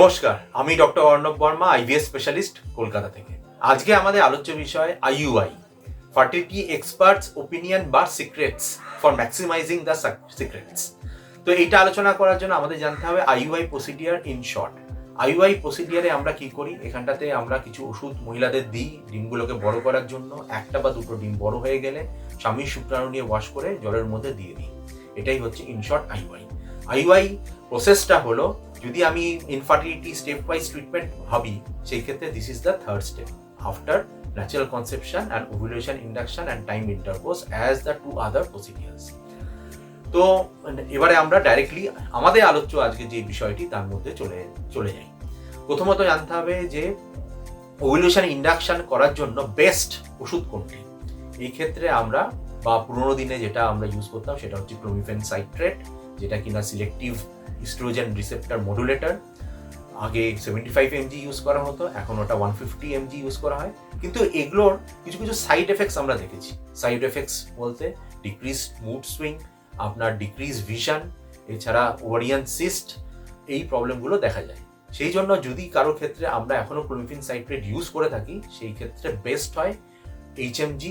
নমস্কার, আমি doctor Arnab Barma, IVF specialist, Kolkata থেকে। আজকে আমাদের আলোচ্য বিষয় আইইউআই, ফার্টিলিটি এক্সপার্টস ওপিনিয়ন বা secrets for maximising the secrets. তো এইটা আলোচনা করার জন্য আমাদের জানতে হবে IUI procedure in short. IUI প্রসিডিয়ারে আমরা কি করি? এখানটাতে আমরা কিছু ওষুধ মহিলাদের দিই ডিমগুলোকে বড় করার জন্য। একটা বা দুটো ডিম বড় হয়ে গেলে স্বামীর শুক্রাণু নিয়ে ওয়াশ করে জলের মধ্যে দিয়ে দিই। এটাই হচ্ছে ইন শর্ট আইইউআই। আইইউআই প্রসেসটা হলো, যদি আমি ইনফার্টিলিটি স্টেপ ওয়াইজ ট্রিটমেন্ট ভাবি, সেই ক্ষেত্রে this is the third step after natural conception and ovulation induction and time intercourse as the two other procedures. তো এবারে আমরা ডাইরেক্টলি আমাদের আলোচ্য আজকে যে বিষয়টি তার মধ্যে চলে যাই। প্রথমত জানতে হবে যে ওভুলেশন ইন্ডাকশন করার জন্য বেস্ট ওষুধ কোনটি। এই ক্ষেত্রে আমরা বা পুরোনো দিনে যেটা আমরা ইউজ করতাম সেটা হচ্ছে ক্লোমিফেন সাইট্রেট, যেটা কিনা সিলেক্টিভ ইস্ট্রোজেন রিসেপ্টর মডুলেটর। আগে 75 mg ইউজ করা হতো, এখন ওটা 150 mg ইউজ করা হয়। কিন্তু এগুলোর কিছু কিছু সাইড এফেক্টস আমরা দেখেছি। সাইড এফেক্টস বলতে ডিক্রিজ মুড সুইং, আপনার ডিক্রিজ ভিশন, এছাড়া ওভারিয়ান সিস্ট, এই প্রবলেমগুলো দেখা যায়। সেই জন্য যদি কারো ক্ষেত্রে আমরা এখনো ক্লোমিফেন সাইট্রেট ইউজ করে থাকি, সেই ক্ষেত্রে বেস্ট হয় HMG,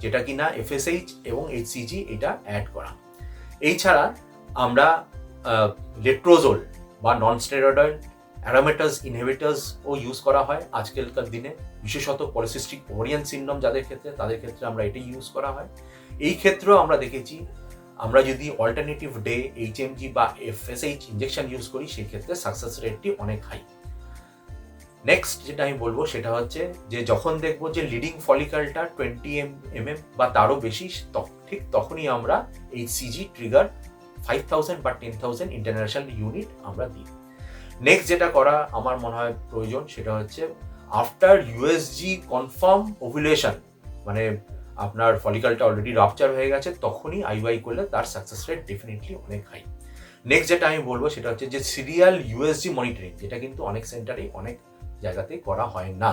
যেটা কিনা FSH এবং HCG এটা অ্যাড করা। এই ছাড়া আমরা লেট্রোজোল বা নন স্টেরয়েডাল অ্যারোমেটাস ইনহিবিটরস ও ইউজ করা হয় আজকালকার দিনে, বিশেষত পলিসিস্টিক ওভারিয়ান সিনড্রোম যাদের ক্ষেত্রে, তাদের ক্ষেত্রে আমরা এটাই ইউজ করা হয়। এই ক্ষেত্রেও আমরা দেখেছি, আমরা যদি অল্টারনেটিভ ডে HMG বা FSH ইঞ্জেকশন ইউজ করি, সেই ক্ষেত্রে সাকসেস রেটটি অনেক হাই। নেক্সট যেটা আমি বলবো সেটা হচ্ছে যে যখন দেখবো যে লিডিং ফলিকালটা 20 mm বা তারও বেশি, ঠিক তখনই আমরা HCG ট্রিগার 5000 বা 10,000 ইন্টারন্যাশনাল ইউনিট আমরা দিই। নেক্সট যেটা করা আমার মনে হয় প্রয়োজন সেটা হচ্ছে আফটার USG কনফার্ম ওভুলেশন, মানে আপনার ফলিকালটা অলরেডি রাপচার হয়ে গেছে, তখনই আইইউআই করলে তার সাকসেস রেট ডেফিনেটলি অনেক হাই। নেক্সট যেটা আমি বলবো সেটা হচ্ছে যে সিরিয়াল USG মনিটরিং, যেটা কিন্তু অনেক সেন্টারে অনেক জায়গাতে করা হয় না।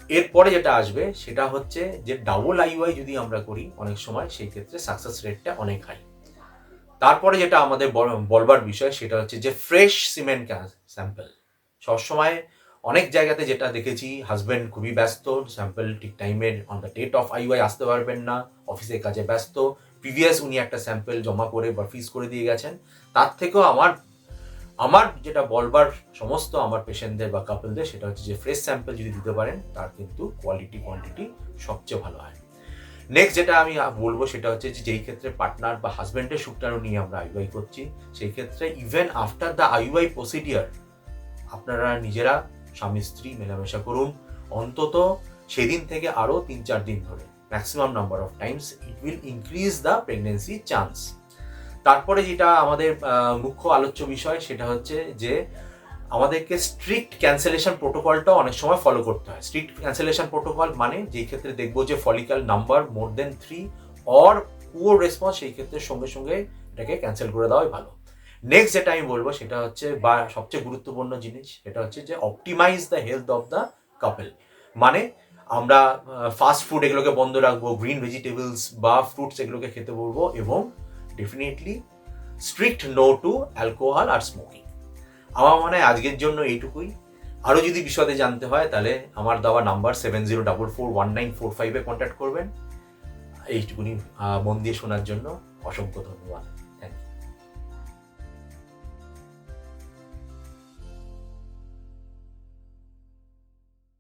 এরপরে যেটা আসবে সেটা হচ্ছে যে ডাবল আইইউআই যদি আমরা করি অনেক সময়, সেই ক্ষেত্রে সাকসেস রেটটা অনেক হাই। তারপরে যেটা আমাদের বলবার বিষয় সেটা হচ্ছে যে ফ্রেশ সিমেন্ট স্যাম্পল। সবসময় অনেক জায়গাতে যেটা দেখেছি, হাজব্যান্ড খুবই ব্যস্ত, স্যাম্পল ঠিক টাইমের on the date of IUI আসতে পারবেন না, অফিসের কাজে ব্যস্ত, প্রিভিয়াস উনি একটা স্যাম্পল জমা করে বা ফিজ করে দিয়ে গেছেন। তার থেকেও আমার যেটা বলবার সমস্ত আমার পেশেন্টদের বা কাপলদের সেটা হচ্ছে যে ফ্রেশ স্যাম্পল যদি দিতে পারেন, তার কিন্তু কোয়ালিটি কোয়ান্টিটি সবচেয়ে ভালো হয়। নেক্সট যেটা আমি বলবো সেটা হচ্ছে যে যেই ক্ষেত্রে পার্টনার বা হাজব্যান্ডের শুক্রাণু নিয়ে আমরা আইইউআই করছি, সেই ক্ষেত্রে even after the IUI procedure আপনারা নিজেরা স্বামী স্ত্রী মেলামেশা করুন, অন্তত সেদিন থেকে আরও 3-4 দিন ধরে, maximum number of Times. It will increase the pregnancy chance. তারপরে যেটা আমাদের মুখ্য আলোচ্য বিষয় সেটা হচ্ছে যে আমাদেরকে স্ট্রিক্ট ক্যান্সেলেশন প্রোটোকলটাও অনেক সময় ফলো করতে হয়। স্ট্রিক্ট ক্যান্সেলেশন প্রোটোকল মানে যেই ক্ষেত্রে দেখবো যে follicle number more than 3 or poor response, সেই ক্ষেত্রে সঙ্গে সঙ্গে এটাকে ক্যান্সেল করে দেওয়াই ভালো। নেক্সট যেটা আমি বলবো সেটা হচ্ছে, বা সবচেয়ে গুরুত্বপূর্ণ জিনিস সেটা হচ্ছে যে optimize the health of the couple. মানে আমরা ফাস্ট ফুড এগুলোকে বন্ধ রাখবো, গ্রিন ভেজিটেবলস বা ফ্রুটস এগুলোকে খেতে বলবো, এবং definitely strict no to alcohol আর স্মোকিং। আমার মনে হয় আজকের জন্য এইটুকুই। আরও যদি বিশদে জানতে হয় তাহলে আমার দেওয়া নাম্বার 70441945 কন্ট্যাক্ট করবেন। এইটুকুনি মন দিয়ে শোনার জন্য অসংখ্য ধন্যবাদ।